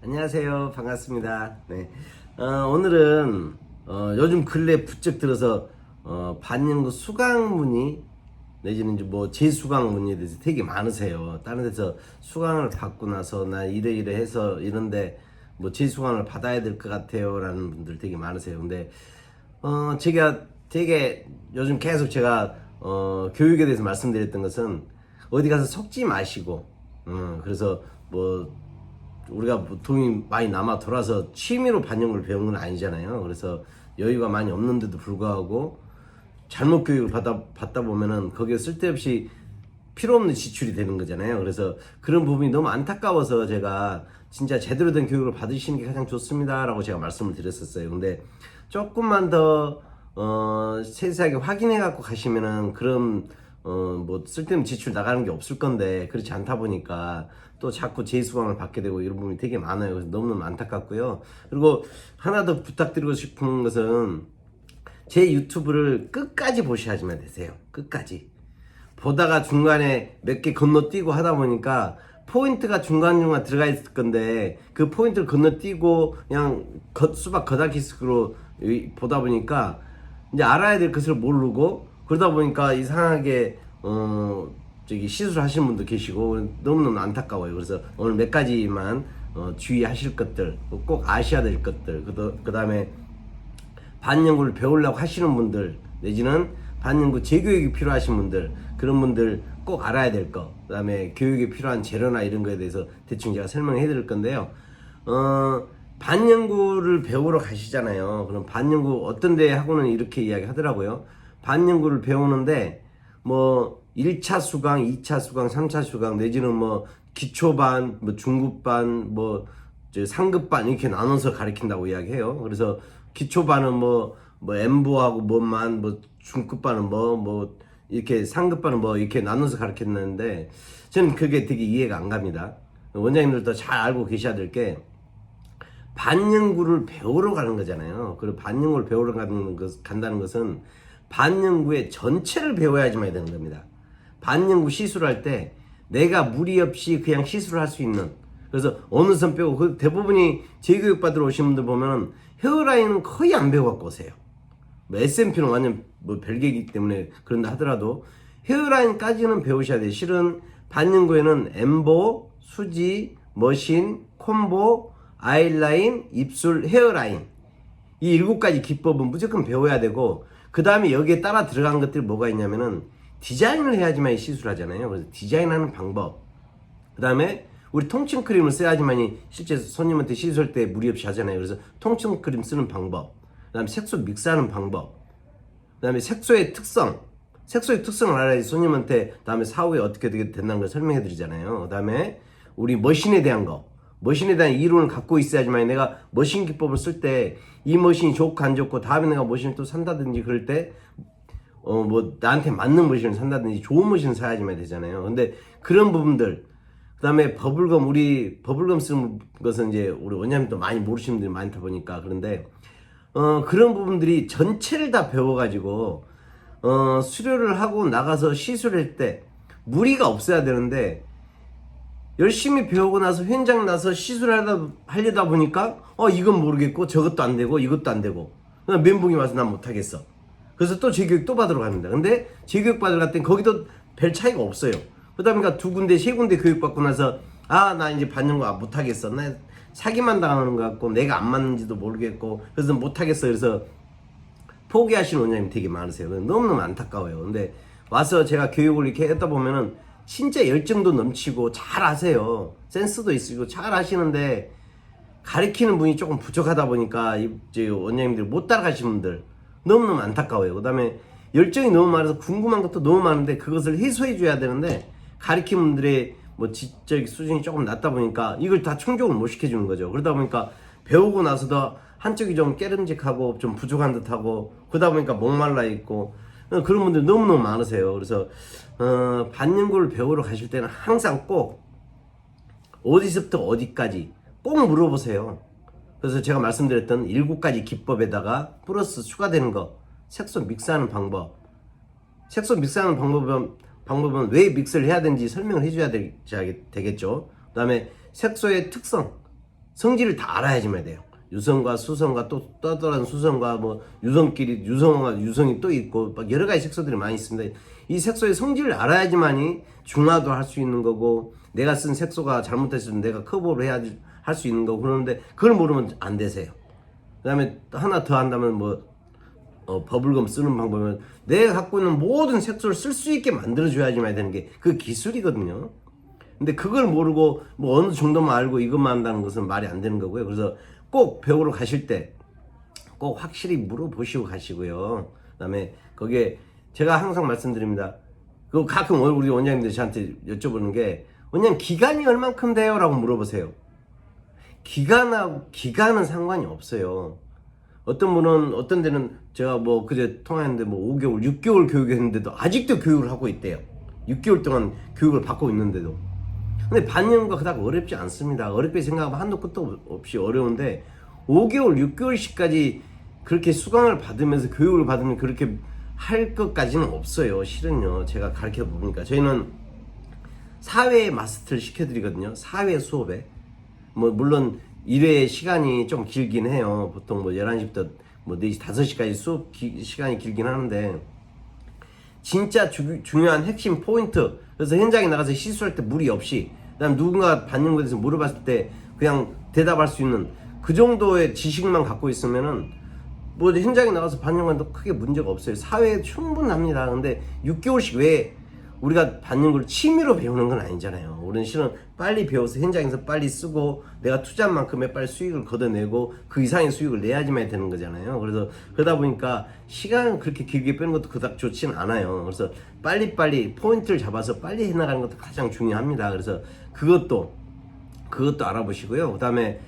안녕하세요. 반갑습니다. 네. 오늘은 요즘 근래 부쩍 들어서 반영구 수강문의 내지는 이제 뭐 재수강 문의에 대해서 되게 많으세요. 다른 데서 수강을 받고 나서 나 이래 해서 이런데 뭐 재수강을 받아야 될 것 같아요 라는 분들 되게 많으세요. 근데 제가 되게 요즘 계속 제가 교육에 대해서 말씀드렸던 것은 어디 가서 속지 마시고 그래서 뭐 우리가 돈이 많이 남아 돌아서 취미로 반영구를 배운 건 아니잖아요. 그래서 여유가 많이 없는데도 불구하고 잘못 교육을 받다 보면은 거기에 쓸데없이 필요 없는 지출이 되는 거잖아요. 그래서 그런 부분이 너무 안타까워서 제가 진짜 제대로 된 교육을 받으시는 게 가장 좋습니다 라고 제가 말씀을 드렸었어요. 근데 조금만 더 세세하게 확인해 갖고 가시면은 그런 뭐 쓸데없는 지출 나가는 게 없을 건데 그렇지 않다 보니까 또 자꾸 재수강을 받게 되고 이런 부분이 되게 많아요. 그래서 너무너무 안타깝고요. 그리고 하나 더 부탁드리고 싶은 것은 제 유튜브를 끝까지 보셔야지만 되세요. 끝까지 보다가 중간에 몇 개 건너뛰고 하다 보니까 포인트가 중간중간 들어가 있을 건데 그 포인트를 건너뛰고 그냥 수박 겉핥기식으로 보다 보니까 이제 알아야 될 것을 모르고 그러다 보니까 이상하게 시술하시는 분도 계시고 너무너무 안타까워요. 그래서 오늘 몇 가지만 주의하실 것들, 꼭 아셔야 될 것들, 그 다음에 반영구를 배우려고 하시는 분들 내지는 반영구 재교육이 필요하신 분들, 그런 분들 꼭 알아야 될 거, 그 다음에 교육에 필요한 재료나 이런 거에 대해서 대충 제가 설명해 드릴 건데요. 반영구를 배우러 가시잖아요. 그럼 반영구 어떤 데 하고는 이렇게 이야기 하더라고요. 반영구를 배우는데 뭐 1차 수강, 2차 수강, 3차 수강 내지는 뭐 기초반, 뭐 중급반, 뭐 상급반 이렇게 나눠서 가르친다고 이야기해요. 그래서 기초반은 뭐 엠보하고 뭐만, 뭐 중급반은 뭐 이렇게 상급반은 뭐 이렇게 나눠서 가르쳤는데 저는 그게 되게 이해가 안 갑니다. 원장님들도 잘 알고 계셔야 될 게 반영구를 배우러 가는 거잖아요. 그리고 반영구를 배우러 간다는 것은 반영구의 전체를 배워야지만 되는 겁니다. 반영구 시술을 할 때 내가 무리 없이 그냥 시술을 할 수 있는, 그래서 어느 선 빼고 그 대부분이 재교육 받으러 오신 분들 보면은 헤어라인은 거의 안 배워갖고 오세요. 뭐 SMP는 완전 뭐 별개이기 때문에 그런다 하더라도 헤어라인까지는 배우셔야 돼요. 실은 반영구에는 엠보, 수지, 머신, 콤보, 아이라인, 입술, 헤어라인 이 7가지 기법은 무조건 배워야 되고, 그 다음에 여기에 따라 들어간 것들이 뭐가 있냐면은 디자인을 해야지만 시술하잖아요. 그래서 디자인하는 방법, 그 다음에 우리 통증 크림을 써야지만이 실제 손님한테 시술할 때 무리 없이 하잖아요. 그래서 통증 크림 쓰는 방법, 그 다음에 색소 믹스하는 방법, 그 다음에 색소의 특성을 알아야지 손님한테 다음에 사후에 어떻게 된다는 걸 설명해 드리잖아요. 그 다음에 우리 머신에 대한 머신에 대한 이론을 갖고 있어야지만 내가 머신 기법을 쓸 때 이 머신이 좋고 안 좋고 다음에 내가 머신을 또 산다든지 그럴 때 뭐 나한테 맞는 머신을 산다든지 좋은 머신을 사야지만 되잖아요. 근데 그런 부분들, 그 다음에 우리 버블검 쓰는 것은 이제 우리 원장님도 많이 모르시는 분들이 많다 보니까 그런데 그런 부분들이 전체를 다 배워가지고 수료를 하고 나가서 시술할 때 무리가 없어야 되는데 열심히 배우고 나서 현장 나서 시술하려다 보니까 이건 모르겠고 저것도 안 되고 이것도 안 되고 멘붕이 와서 난 못하겠어. 그래서 또 재교육 또 받으러 갑니다. 근데 재교육 받으러 갔더니 거기도 별 차이가 없어요. 그러다 보니까 2군데 3군데 교육 받고 나서 나 이제 받는 거 못하겠어. 나 사기만 당하는 것 같고 내가 안 맞는지도 모르겠고 그래서 못하겠어. 그래서 포기하시는 원장님이 되게 많으세요. 너무너무 안타까워요. 근데 와서 제가 교육을 이렇게 했다 보면은 진짜 열정도 넘치고 잘 하세요. 센스도 있으시고 잘 하시는데 가르치는 분이 조금 부족하다 보니까 이제 원장님들이 못 따라가시는 분들 너무너무 안타까워요. 그 다음에 열정이 너무 많아서 궁금한 것도 너무 많은데 그것을 해소해 줘야 되는데 가르치는 분들의 뭐 지적 수준이 조금 낮다 보니까 이걸 다 충족을 못 시켜주는 거죠. 그러다 보니까 배우고 나서도 한쪽이 좀 깨름직하고 좀 부족한 듯하고 그러다 보니까 목말라 있고 그런 분들 너무너무 많으세요. 그래서 반영구를 배우러 가실 때는 항상 꼭 어디서부터 어디까지 꼭 물어보세요. 그래서 제가 말씀드렸던 7가지 기법에다가 플러스 추가되는 거, 색소 믹스하는 방법. 색소 믹스하는 방법은 왜 믹스를 해야 되는지 설명을 해줘야 되겠죠. 그 다음에 색소의 특성, 성질을 다 알아야지만 돼요. 유성과 수성과 또 떠돌한 수성과 뭐 유성끼리 유성과 유성이 또 있고 막 여러 가지 색소들이 많이 있습니다. 이 색소의 성질을 알아야지만이 중화도 할 수 있는 거고, 내가 쓴 색소가 잘못됐으면 내가 커버를 해야 할 수 있는 거고. 그러는데 그걸 모르면 안 되세요. 그다음에 하나 더 한다면 뭐 버블검 쓰는 방법은 내가 갖고 있는 모든 색소를 쓸 수 있게 만들어줘야지만 되는 게 그 기술이거든요. 근데 그걸 모르고 뭐 어느 정도만 알고 이것만 한다는 것은 말이 안 되는 거고요. 그래서 꼭 배우러 가실 때 꼭 확실히 물어보시고 가시고요. 그다음에 거기에 제가 항상 말씀드립니다. 그 가끔 우리 원장님들이 저한테 여쭤보는 게, 원장님 기간이 얼만큼 돼요? 라고 물어보세요. 기간은 상관이 없어요. 어떤 분은 어떤 데는 제가 뭐 그제 통화했는데 뭐 5개월 6개월 교육했는데도 아직도 교육을 하고 있대요. 6개월 동안 교육을 받고 있는데도. 근데 반영과 그닥 어렵지 않습니다. 어렵게 생각하면 한도 끝도 없이 어려운데 5개월 6개월씩까지 그렇게 수강을 받으면서 교육을 받으면 그렇게 할 것까지는 없어요. 실은요, 제가 가르쳐 보니까 저희는 사회 마스터를 시켜드리거든요. 사회 수업에 뭐 물론 1회 시간이 좀 길긴 해요. 보통 뭐 11시부터 뭐 4시 5시까지 수업 시간이 길긴 하는데, 진짜 중요한 핵심 포인트, 그래서 현장에 나가서 실수할 때 무리 없이, 그다음 누군가 반영에 대해서 물어봤을 때 그냥 대답할 수 있는 그 정도의 지식만 갖고 있으면은 뭐 현장에 나가서 반영관도 크게 문제가 없어요. 사회에 충분합니다. 근데 6개월씩 왜 우리가 반영을 취미로 배우는 건 아니잖아요. 우리는 실은 빨리 배워서 현장에서 빨리 쓰고 내가 투자한 만큼의 빨리 수익을 걷어내고 그 이상의 수익을 내야지만 되는 거잖아요. 그래서 그러다 보니까 시간을 그렇게 길게 빼는 것도 그닥 좋지는 않아요. 그래서 빨리빨리 포인트를 잡아서 빨리 해나가는 것도 가장 중요합니다. 그래서 그것도 알아보시고요. 그 다음에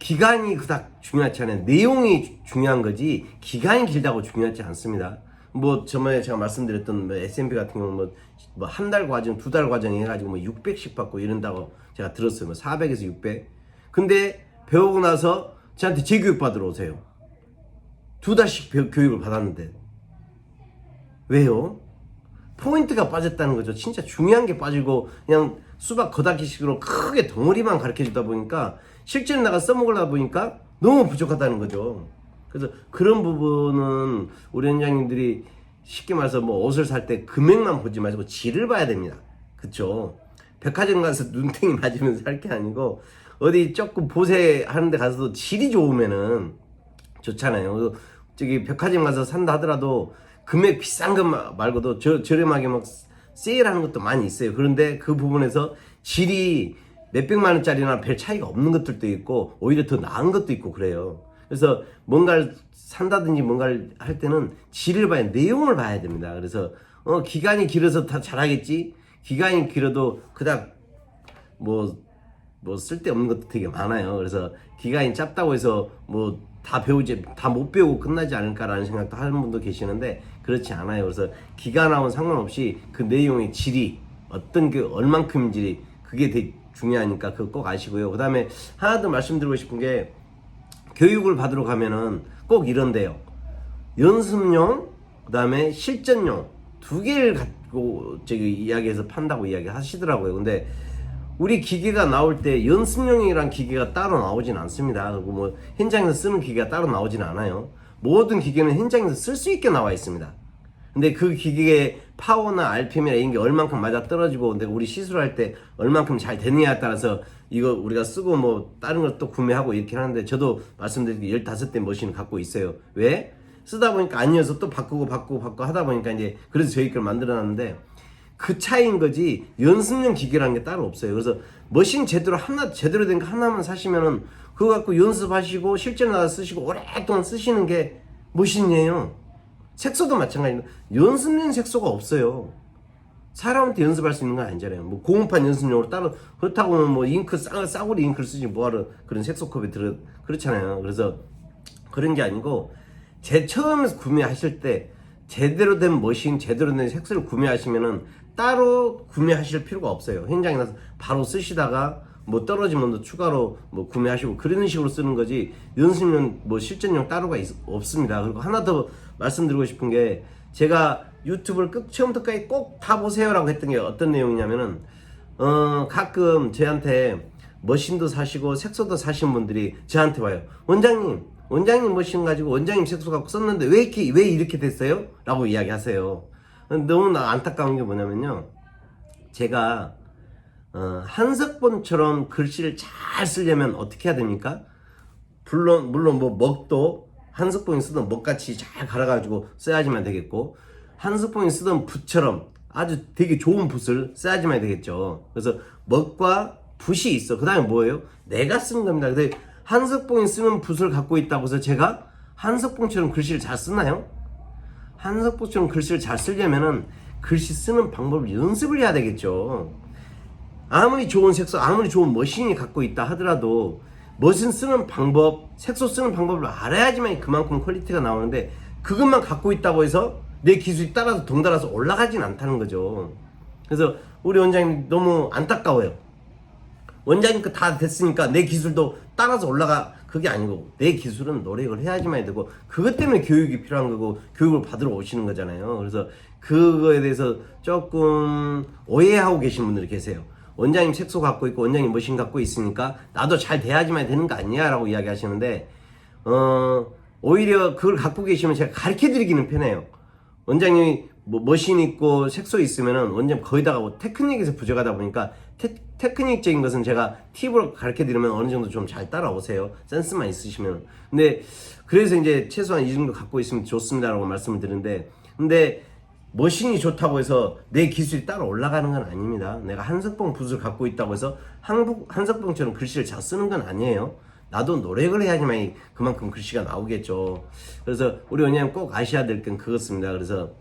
기간이 그닥 중요하지 않아요. 내용이 중요한 거지 기간이 길다고 중요하지 않습니다. 뭐 저번에 제가 말씀드렸던 뭐 S&P 같은 경우는 뭐 한 달 과정, 2달 과정 해가지고 뭐 600씩 받고 이런다고 제가 들었어요. 뭐 400에서 600. 근데 배우고 나서 저한테 재교육 받으러 오세요. 2달씩 교육을 받았는데 왜요? 포인트가 빠졌다는 거죠. 진짜 중요한 게 빠지고 그냥 수박 겉핥기식으로 크게 덩어리만 가르쳐 주다 보니까 실제로 나가 써먹으려다 보니까 너무 부족하다는 거죠. 그래서 그런 부분은 우리 원장님들이 쉽게 말해서 뭐 옷을 살 때 금액만 보지 마시고 질을 봐야 됩니다. 그쵸? 백화점 가서 눈탱이 맞으면서 살 게 아니고 어디 조금 보세 하는 데 가서도 질이 좋으면은 좋잖아요. 그래서 저기 백화점 가서 산다 하더라도 금액 비싼 것 말고도 저렴하게 막 세일하는 것도 많이 있어요. 그런데 그 부분에서 질이 몇백만 원짜리나 별 차이가 없는 것들도 있고 오히려 더 나은 것도 있고 그래요. 그래서 뭔가를 산다든지 뭔가를 할 때는 질을 봐야, 내용을 봐야 됩니다. 그래서 기간이 길어서 다 잘하겠지? 기간이 길어도 그닥 뭐 쓸데없는 것도 되게 많아요. 그래서 기간이 짧다고 해서 뭐 다 배우지, 다 못 배우고 끝나지 않을까라는 생각도 하는 분도 계시는데 그렇지 않아요. 그래서 기간하고는 상관없이 그 내용의 질이 어떤 게 얼만큼인지 그게 되게 중요하니까 그거 꼭 아시고요. 그 다음에 하나 더 말씀드리고 싶은 게, 교육을 받으러 가면은 꼭 이런데요. 연습용, 그 다음에 실전용 두 개를 갖고 저기 이야기해서 판다고 이야기 하시더라고요. 근데 우리 기계가 나올 때 연습용이란 기계가 따로 나오진 않습니다. 그리고 뭐 현장에서 쓰는 기계가 따로 나오진 않아요. 모든 기계는 현장에서 쓸 수 있게 나와 있습니다. 근데 그 기계의 파워나 RPM이나 이런 게 얼만큼 맞아 떨어지고 내가 우리 시술할 때 얼만큼 잘 되느냐에 따라서 이거 우리가 쓰고 뭐 다른 걸 또 구매하고 이렇게 하는데, 저도 말씀드린 15대 머신을 갖고 있어요. 왜? 쓰다 보니까 아니어서 또 바꾸고 하다 보니까 이제 그래서 저희 걸 만들어 놨는데, 그 차이인 거지 연습용 기계라는 게 따로 없어요. 그래서 머신 제대로 된 거 하나만 사시면은 그거 갖고 연습하시고 실제로 나가 쓰시고 오랫동안 쓰시는 게 머신이에요. 색소도 마찬가지입니다. 연습용 색소가 없어요. 사람한테 연습할 수 있는 건 아니잖아요. 뭐 고음판 연습용으로 따로, 그렇다고 뭐 잉크 싸구리 잉크를 쓰지 뭐하러 그런 색소컵에 그렇잖아요. 그래서 그런 게 아니고, 처음에 구매하실 때 제대로 된 머신, 제대로 된 색소를 구매하시면은 따로 구매하실 필요가 없어요. 현장에 나서 바로 쓰시다가 뭐 떨어지면 또 추가로 뭐 구매하시고 그런 식으로 쓰는 거지, 연습용 뭐 실전용 따로가 없습니다. 그리고 하나 더 말씀드리고 싶은 게, 제가 유튜브를 처음부터까지 꼭 다 보세요라고 했던 게 어떤 내용이냐면은 가끔 저한테 머신도 사시고 색소도 사신 분들이 저한테 와요. 원장님 머신 가지고 원장님 색소 갖고 썼는데 왜 이렇게 됐어요? 라고 이야기하세요. 너무 안타까운 게 뭐냐면요, 제가 한석본처럼 글씨를 잘 쓰려면 어떻게 해야 됩니까? 물론 뭐 먹도 한석봉이 쓰던 먹같이 잘 갈아가지고 써야지만 되겠고, 한석봉이 쓰던 붓처럼 아주 되게 좋은 붓을 써야지만 되겠죠. 그래서 먹과 붓이 있어. 그 다음에 뭐예요? 내가 쓰는 겁니다. 근데 한석봉이 쓰는 붓을 갖고 있다고 해서 제가 한석봉처럼 글씨를 잘 쓰나요? 한석봉처럼 글씨를 잘 쓰려면은 글씨 쓰는 방법을 연습을 해야 되겠죠. 아무리 좋은 색소, 아무리 좋은 머신이 갖고 있다 하더라도 머신 쓰는 방법, 색소 쓰는 방법을 알아야지만 그만큼 퀄리티가 나오는데, 그것만 갖고 있다고 해서 내 기술이 따라서 덩달아서 올라가진 않다는 거죠. 그래서 우리 원장님 너무 안타까워요. 원장님 거 다 됐으니까 내 기술도 따라서 올라가, 그게 아니고 내 기술은 노력을 해야지만 되고, 그것 때문에 교육이 필요한 거고 교육을 받으러 오시는 거잖아요. 그래서 그거에 대해서 조금 오해하고 계신 분들이 계세요. 원장님 색소 갖고 있고 원장님 머신 갖고 있으니까 나도 잘 돼야지만 되는 거 아니야? 라고 이야기 하시는데, 오히려 그걸 갖고 계시면 제가 가르쳐 드리기는 편해요. 원장님이 뭐 머신 있고 색소 있으면은 원장님 거기다가 뭐 테크닉에서 부족하다 보니까 테크닉적인 것은 제가 팁으로 가르쳐 드리면 어느 정도 좀 잘 따라오세요. 센스만 있으시면. 근데 그래서 이제 최소한 이 정도 갖고 있으면 좋습니다라고 말씀을 드리는데, 근데 머신이 좋다고 해서 내 기술이 따로 올라가는 건 아닙니다. 내가 한석봉 붓을 갖고 있다고 해서 한석봉처럼 글씨를 잘 쓰는 건 아니에요. 나도 노력을 해야지만 그만큼 글씨가 나오겠죠. 그래서 우리 원장님 꼭 아셔야 될 건 그렇습니다. 그래서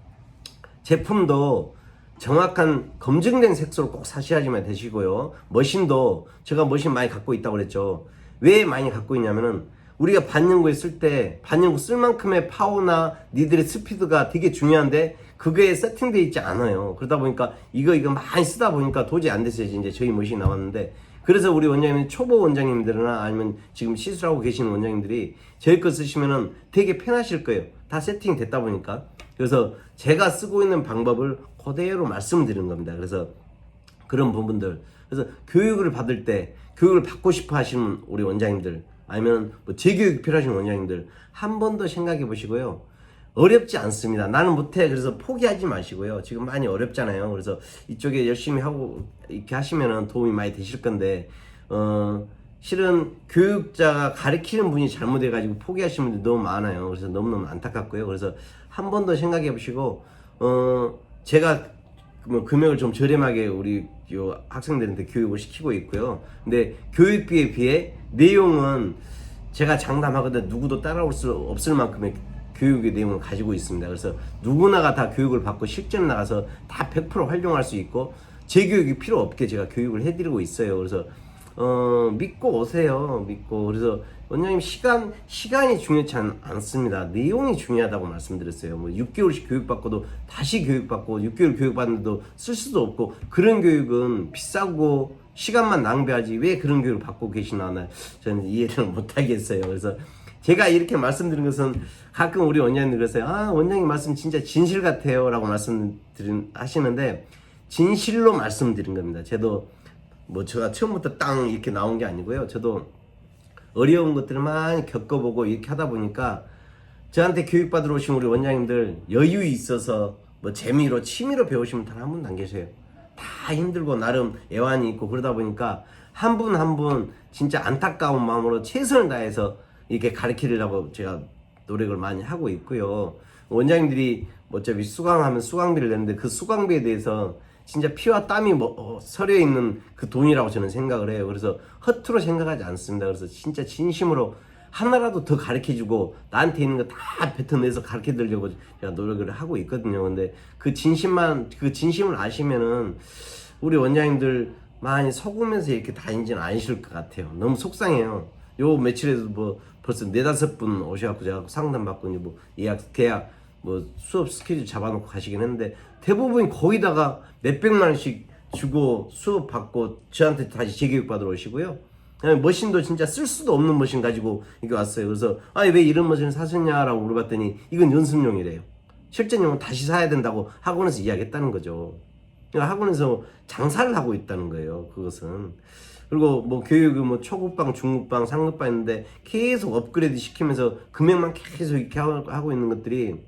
제품도 정확한 검증된 색소를 꼭 사셔야지만 되시고요. 머신도 제가 머신 많이 갖고 있다고 그랬죠. 왜 많이 갖고 있냐면은, 우리가 반영구에 쓸 때 반영구 쓸 만큼의 파워나 니들의 스피드가 되게 중요한데 그거에 세팅되어 있지 않아요. 그러다 보니까 이거 많이 쓰다 보니까 도저히 안 됐어요. 이제 저희 머신이 나왔는데, 그래서 우리 원장님, 초보 원장님들이나 아니면 지금 시술하고 계시는 원장님들이 저희 거 쓰시면은 되게 편하실 거예요. 다 세팅 됐다 보니까. 그래서 제가 쓰고 있는 방법을 그대로 말씀드리는 겁니다. 그래서 그런 부분들, 그래서 교육을 받을 때, 교육을 받고 싶어 하시는 우리 원장님들, 아니면 뭐 재교육 필요하신 원장님들, 한 번 더 생각해 보시고요. 어렵지 않습니다. 나는 못해. 그래서 포기하지 마시고요. 지금 많이 어렵잖아요. 그래서 이쪽에 열심히 하고 이렇게 하시면은 도움이 많이 되실 건데, 실은 교육자가 가르치는 분이 잘못해가지고 포기하시는 분들이 너무 많아요. 그래서 너무너무 안타깝고요. 그래서 한 번 더 생각해 보시고, 제가 뭐 금액을 좀 저렴하게 우리 요 학생들한테 교육을 시키고 있고요. 근데 교육비에 비해 내용은 제가 장담하거든 누구도 따라올 수 없을 만큼의 교육의 내용을 가지고 있습니다. 그래서 누구나가 다 교육을 받고 실전 나가서 다 100% 활용할 수 있고, 제 교육이 필요 없게 제가 교육을 해드리고 있어요. 그래서 믿고 오세요. 믿고. 그래서 원장님 시간이 중요치 않습니다. 내용이 중요하다고 말씀드렸어요. 뭐 6개월씩 교육받고도 다시 교육받고 6개월 교육받는데도 쓸 수도 없고, 그런 교육은 비싸고 시간만 낭비하지 왜 그런 교육을 받고 계시나 저는 이해를 못하겠어요. 그래서 제가 이렇게 말씀드린 것은 가끔 우리 원장님들 그러세요. 원장님 말씀 진짜 진실 같아요 라고 하시는데, 진실로 말씀드린 겁니다. 저도 뭐 제가 처음부터 땅 이렇게 나온 게 아니고요. 저도 어려운 것들을 많이 겪어보고 이렇게 하다 보니까, 저한테 교육받으러 오신 우리 원장님들 여유 있어서 뭐 재미로 취미로 배우시면 단 한 분도 안 계세요. 다 힘들고 나름 애환이 있고 그러다 보니까 한 분 한 분 진짜 안타까운 마음으로 최선을 다해서 이렇게 가르치려고 제가 노력을 많이 하고 있고요. 원장님들이 어차피 수강하면 수강비를 내는데 그 수강비에 대해서 진짜 피와 땀이 서려 있는 그 돈이라고 저는 생각을 해요. 그래서 허투루 생각하지 않습니다. 그래서 진짜 진심으로 하나라도 더 가르쳐주고 나한테 있는 거 다 뱉어내서 가르쳐드리려고 제가 노력을 하고 있거든요. 근데 그 진심을 아시면은 우리 원장님들 많이 속으면서 이렇게 다니지는 않으실 것 같아요. 너무 속상해요. 요 며칠에도 뭐 벌써 4-5분 오셔갖고 제가 상담받고 뭐 예약, 계약, 뭐 수업 스케줄 잡아놓고 가시긴 했는데, 대부분이 거기다가 몇백만 원씩 주고 수업 받고 저한테 다시 재교육 받으러 오시고요. 머신도 진짜 쓸 수도 없는 머신 가지고 이게 왔어요. 그래서 왜 이런 머신을 사셨냐라고 물어봤더니 이건 연습용이래요. 실전용은 다시 사야 된다고 학원에서 이야기했다는 거죠. 그러니까 학원에서 장사를 하고 있다는 거예요. 그것은. 그리고 뭐 교육을 뭐 초급방, 중급방, 상급방 있는데 계속 업그레이드 시키면서 금액만 계속 이렇게 하고 있는 것들이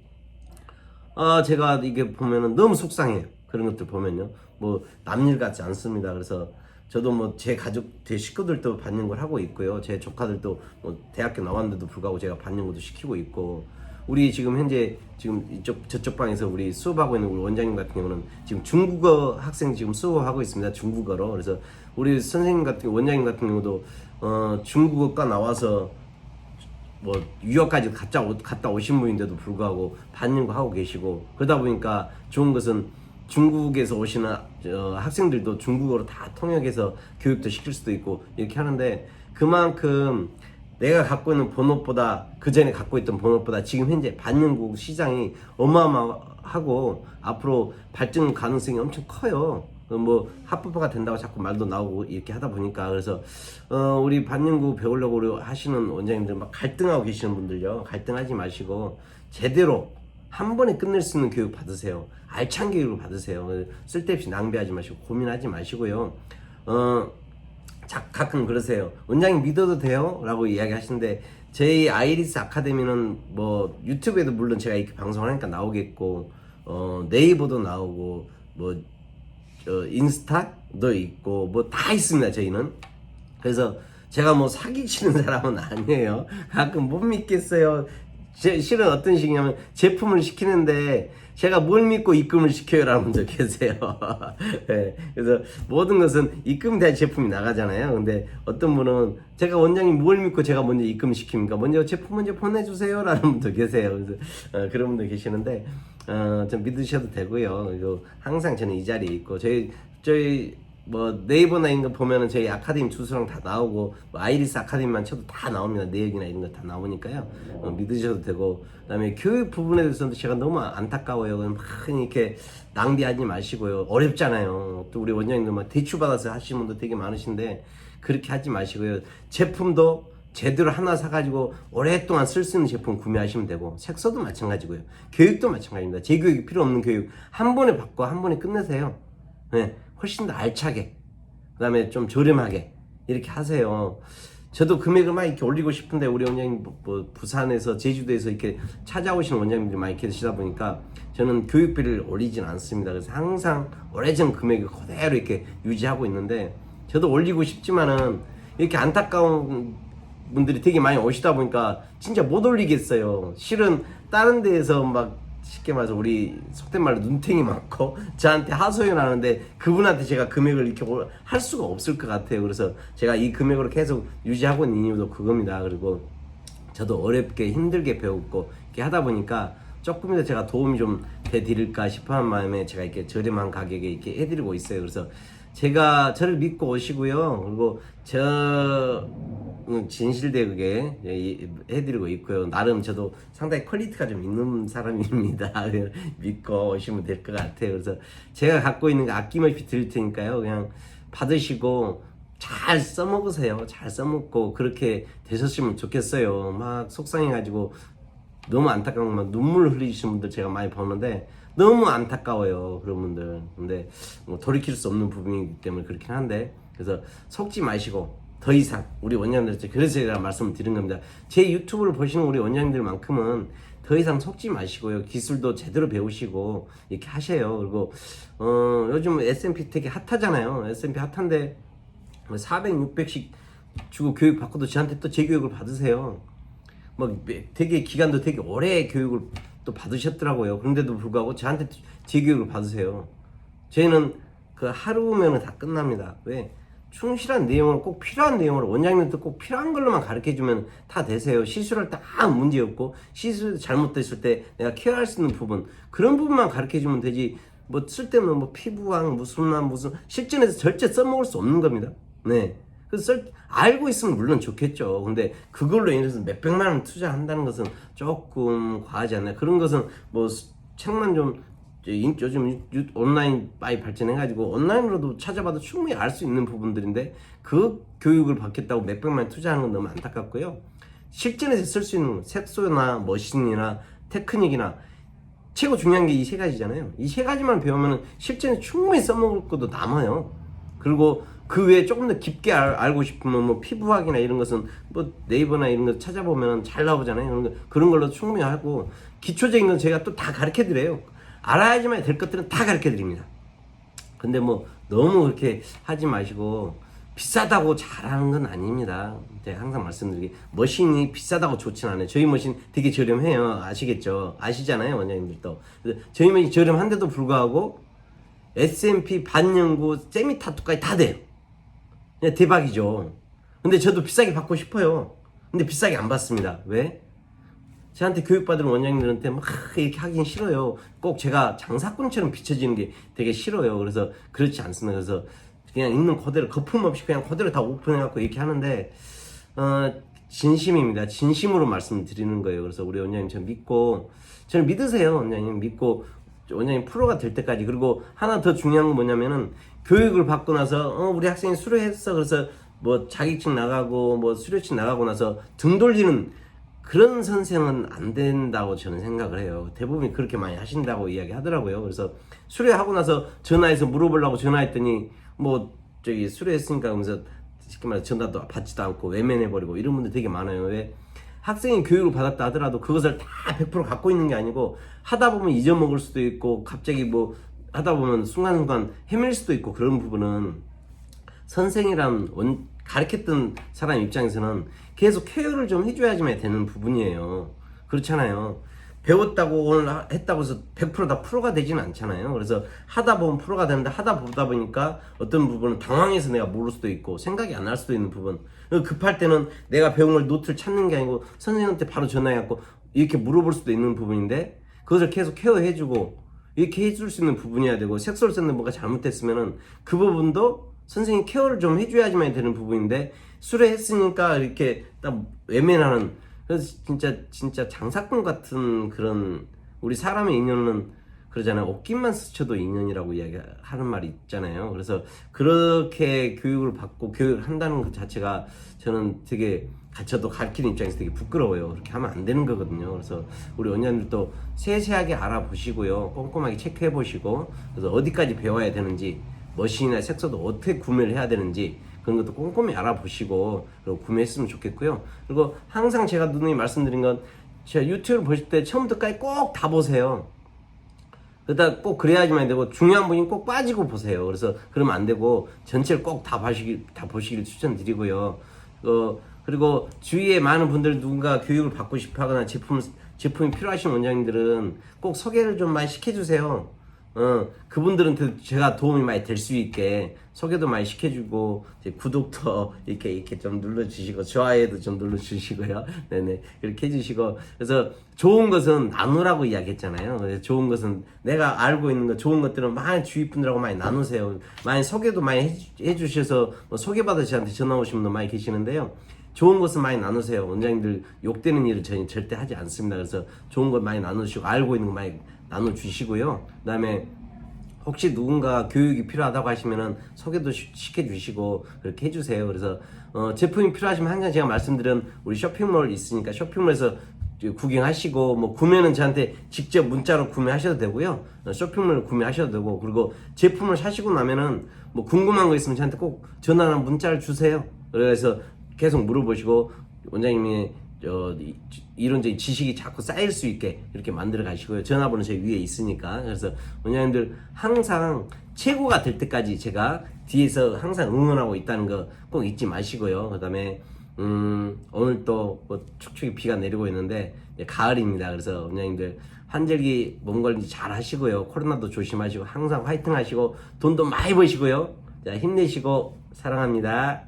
제가 이게 보면은 너무 속상해요. 그런 것들 보면요. 뭐 남일 같지 않습니다. 그래서 저도 뭐 제 가족, 제 식구들도 반영을 하고 있고요. 제 조카들도 뭐 대학교 나왔는데도 불구하고 제가 반영도 시키고 있고, 우리 지금 현재 지금 저쪽 방에서 우리 수업하고 있는 우리 원장님 같은 경우는 지금 중국어 학생 지금 수업하고 있습니다. 중국어로. 그래서 우리 선생님 같은 원장님 같은 경우도 중국어과 나와서 뭐 유학까지 갔다 오신 분인데도 불구하고 반영도 하고 계시고, 그러다 보니까 좋은 것은 중국에서 오시는 학생들도 중국어로 다 통역해서 교육도 시킬 수도 있고 이렇게 하는데, 그만큼 내가 갖고 있는 본업보다, 그 전에 갖고 있던 본업보다 지금 현재 반영국 시장이 어마어마하고 앞으로 발전 가능성이 엄청 커요. 뭐 합법화가 된다고 자꾸 말도 나오고 이렇게 하다 보니까, 그래서 우리 반영국 배우려고 하시는 원장님들 막 갈등하고 계시는 분들요, 갈등하지 마시고 제대로 한 번에 끝낼 수 있는 교육 받으세요. 알찬 교육을 받으세요. 쓸데없이 낭비하지 마시고 고민하지 마시고요. 가끔 그러세요. 원장님 믿어도 돼요? 라고 이야기 하시는데, 저희 아이리스 아카데미는 뭐 유튜브에도 물론 제가 이렇게 방송을 하니까 나오겠고, 네이버도 나오고, 뭐 인스타도 있고 뭐 다 있습니다. 저희는. 그래서 제가 뭐 사기치는 사람은 아니에요. 가끔 못 믿겠어요. 실은 어떤 식이냐면, 제품을 시키는데 제가 뭘 믿고 입금을 시켜요라는 분들 계세요. 네, 그래서 모든 것은 입금돼야 제품이 나가잖아요. 근데 어떤 분은 제가 원장님 뭘 믿고 제가 먼저 입금 시킵니까? 먼저 제품 먼저 보내주세요 라는 분도 계세요. 그래서 그런 분들 계시는데 좀 믿으셔도 되고요. 그리고 항상 저는 이 자리에 있고, 저희 뭐 네이버나 이런 거 보면은 저희 아카데미 주소랑 다 나오고, 뭐 아이리스 아카데미만 쳐도 다 나옵니다. 내역이나 이런 거 다 나오니까요. 믿으셔도 되고, 그다음에 교육 부분에 대해서도 제가 너무 안타까워요. 막 이렇게 낭비하지 마시고요. 어렵잖아요. 또 우리 원장님들 막 대출 받아서 하시는 분도 되게 많으신데 그렇게 하지 마시고요. 제품도 제대로 하나 사가지고 오랫동안 쓸 수 있는 제품 구매하시면 되고, 색소도 마찬가지고요. 교육도 마찬가지입니다. 재교육이 필요 없는 교육 한 번에 받고 한 번에 끝내세요. 네, 훨씬 더 알차게, 그 다음에 좀 저렴하게 이렇게 하세요. 저도 금액을 막 이렇게 올리고 싶은데, 우리 원장님 뭐 부산에서 제주도에서 이렇게 찾아오시는 원장님들이 많이 계시다 보니까 저는 교육비를 올리진 않습니다. 그래서 항상 오래전 금액을 그대로 이렇게 유지하고 있는데, 저도 올리고 싶지만은 이렇게 안타까운 분들이 되게 많이 오시다 보니까 진짜 못 올리겠어요. 실은 다른 데에서 막 쉽게 말해서 우리 속된 말로 눈탱이 많고 저한테 하소연 하는데, 그분한테 제가 금액을 이렇게 할 수가 없을 것 같아요. 그래서 제가 이 금액으로 계속 유지하고 있는 이유도 그겁니다. 그리고 저도 어렵게 힘들게 배웠고 이렇게 하다 보니까 조금이라도 제가 도움이 좀 되드릴까 싶어 한 마음에 제가 이렇게 저렴한 가격에 이렇게 해드리고 있어요. 그래서 저를 믿고 오시고요. 그리고 진실되게 그게 해드리고 있고요. 나름 저도 상당히 퀄리티가 좀 있는 사람입니다. 믿고 오시면 될 것 같아요. 그래서 제가 갖고 있는 거 아낌없이 드릴 테니까요. 그냥 받으시고 잘 써먹으세요. 잘 써먹고 그렇게 되셨으면 좋겠어요. 막 속상해가지고 너무 안타까운, 막 눈물 흘리시는 분들 제가 많이 보는데 너무 안타까워요, 그런 분들. 근데 뭐 돌이킬 수 없는 부분이기 때문에 그렇긴 한데, 그래서 속지 마시고 더 이상 우리 원장님들, 그래서 제가 말씀을 드린 겁니다. 제 유튜브를 보시는 우리 원장님들만큼은 더 이상 속지 마시고요. 기술도 제대로 배우시고 이렇게 하셔요. 그리고 요즘 S&P 되게 핫하잖아요. S&P 핫한데 400, 600씩 주고 교육 받고도 저한테 또 재교육을 받으세요. 막 되게 기간도 되게 오래 교육을 또 받으셨더라고요. 그런데도 불구하고 저한테 재교육을 받으세요. 저희는 그 하루면 다 끝납니다. 왜? 충실한 내용을, 꼭 필요한 내용을 원장님도 꼭 필요한 걸로만 가르쳐주면 다 되세요. 시술할 때 아무 문제 없고, 시술이 잘못됐을 때 내가 케어할 수 있는 부분, 그런 부분만 가르쳐주면 되지, 뭐 쓸데없는 뭐 피부왕 무슨 실전에서 절대 써먹을 수 없는 겁니다. 네. 그래서 알고 있으면 물론 좋겠죠. 근데 그걸로 인해서 몇백만 원 투자한다는 것은 조금 과하지 않나요? 그런 것은 뭐 책만 좀, 요즘 온라인 많이 발전해가지고 온라인으로도 찾아봐도 충분히 알 수 있는 부분들인데, 그 교육을 받겠다고 몇백만 원 투자하는 건 너무 안타깝고요. 실전에서 쓸 수 있는 색소나 머신이나 테크닉이나 최고 중요한 게 이 세 가지잖아요. 이 세 가지만 배우면 실전에 충분히 써먹을 것도 남아요. 그리고 그 외에 조금 더 깊게 알고 싶으면 뭐 피부학이나 이런 것은 뭐 네이버나 이런 거 찾아보면 잘 나오잖아요. 그런 걸로 충분히 하고, 기초적인 건 제가 또 다 가르쳐 드려요. 알아야지만 될 것들은 다 가르쳐 드립니다. 근데 뭐 너무 그렇게 하지 마시고, 비싸다고 잘하는 건 아닙니다. 제가 항상 말씀드리기, 머신이 비싸다고 좋진 않아요. 저희 머신 되게 저렴해요. 아시겠죠? 아시잖아요, 원장님들도. 그래서 저희 머신 저렴한데도 불구하고 S&P 반영구 세미 타투까지 다 돼요. 그냥 대박이죠. 근데 저도 비싸게 받고 싶어요. 근데 비싸게 안 받습니다. 왜? 저한테 교육받은 원장님들한테 막 이렇게 하긴 싫어요. 꼭 제가 장사꾼처럼 비춰지는 게 되게 싫어요. 그래서 그렇지 않습니다. 그래서 그냥 있는 그대로, 거품 없이 그냥 그대로 다 오픈해갖고 이렇게 하는데, 진심입니다. 진심으로 말씀드리는 거예요. 그래서 우리 원장님 저 믿고, 저를 믿으세요. 원장님 믿고, 원장님 프로가 될 때까지. 그리고 하나 더 중요한 건 뭐냐면은, 교육을 받고 나서 우리 학생이 수료했어, 그래서 뭐 자격증 나가고 뭐 수료증 나가고 나서 등 돌리는 그런 선생은 안 된다고 저는 생각을 해요. 대부분이 그렇게 많이 하신다고 이야기 하더라고요. 그래서 수료하고 나서 전화해서 물어보려고 전화했더니, 뭐 저기 수료했으니까 하면서 쉽게 말해서 전화도 받지도 않고 외면해버리고 이런 분들 되게 많아요. 왜? 학생이 교육을 받았다 하더라도 그것을 다 100% 갖고 있는 게 아니고, 하다 보면 잊어먹을 수도 있고, 갑자기 뭐 하다 보면 순간순간 헤맬 수도 있고, 그런 부분은 선생이란 가르쳤던 사람 입장에서는 계속 케어를 좀 해줘야지만 되는 부분이에요. 그렇잖아요. 배웠다고 오늘 했다고 해서 100% 다 프로가 되지는 않잖아요. 그래서 하다 보면 프로가 되는데, 하다 보다 보니까 어떤 부분은 당황해서 내가 모를 수도 있고 생각이 안 날 수도 있는 부분, 급할 때는 내가 배운 걸 노트를 찾는 게 아니고 선생님한테 바로 전화해갖고 이렇게 물어볼 수도 있는 부분인데, 그것을 계속 케어해주고 이렇게 해줄 수 있는 부분이어야 되고, 색소를 썼는데 뭐가 잘못됐으면은 그 부분도 선생님이 케어를 좀 해줘야지만 되는 부분인데, 수료했으니까 이렇게 딱 외면하는, 그래서 진짜 장사꾼 같은 그런, 우리 사람의 인연은 그러잖아요. 옷깃만 스쳐도 인연이라고 이야기하는 말이 있잖아요. 그래서 그렇게 교육을 받고 교육을 한다는 것 자체가 저는 되게, 저도 가르치는 입장에서 되게 부끄러워요. 그렇게 하면 안 되는 거거든요. 그래서 우리 원장님들도 세세하게 알아보시고요. 꼼꼼하게 체크해 보시고, 그래서 어디까지 배워야 되는지, 머신이나 색소도 어떻게 구매를 해야 되는지, 그런 것도 꼼꼼히 알아보시고 그리고 구매했으면 좋겠고요. 그리고 항상 제가 누누이 말씀드린 건, 제가 유튜브를 보실 때 처음부터 끝까지 꼭 다 보세요. 그러다 꼭 그래야지만 되고, 중요한 부분 꼭 빠지고 보세요. 그래서 그러면 안 되고 전체를 꼭 다 보시길 추천드리고요. 그리고 주위에 많은 분들, 누군가 교육을 받고 싶어 하거나 제품이 필요하신 원장님들은 꼭 소개를 좀 많이 시켜주세요. 그분들한테 제가 도움이 많이 될 수 있게 소개도 많이 시켜주고, 이제 구독도 이렇게 좀 눌러주시고, 좋아요도 좀 눌러주시고요. 네네. 그렇게 해주시고, 그래서 좋은 것은 나누라고 이야기했잖아요. 그래서 좋은 것은, 내가 알고 있는 거, 좋은 것들은 많이 주위 분들하고 많이 나누세요. 많이 소개도 많이 해주셔서, 뭐 소개받아 저한테 전화 오신 분도 많이 계시는데요. 좋은 것은 많이 나누세요. 원장님들 욕되는 일을 저희는 절대 하지 않습니다. 그래서 좋은 것 많이 나누시고, 알고 있는 거 많이 나눠주시고요. 그 다음에 혹시 누군가 교육이 필요하다고 하시면은 소개도 시켜주시고 그렇게 해주세요. 그래서 제품이 필요하시면 항상 제가 말씀드린 우리 쇼핑몰 있으니까 쇼핑몰에서 구경하시고, 뭐 구매는 저한테 직접 문자로 구매하셔도 되고요. 쇼핑몰 구매하셔도 되고, 그리고 제품을 사시고 나면은 뭐 궁금한 거 있으면 저한테 꼭 전화나 문자를 주세요. 그래서 계속 물어보시고, 원장님이 이론적인 지식이 자꾸 쌓일 수 있게 이렇게 만들어 가시고요. 전화번호 제 위에 있으니까. 그래서 원장님들 항상 최고가 될 때까지 제가 뒤에서 항상 응원하고 있다는 거 꼭 잊지 마시고요. 그 다음에 오늘 또 뭐 축축이 비가 내리고 있는데 가을입니다. 그래서 원장님들 환절기 몸 관리 잘 하시고요. 코로나도 조심하시고 항상 화이팅 하시고 돈도 많이 버시고요. 자, 힘내시고 사랑합니다.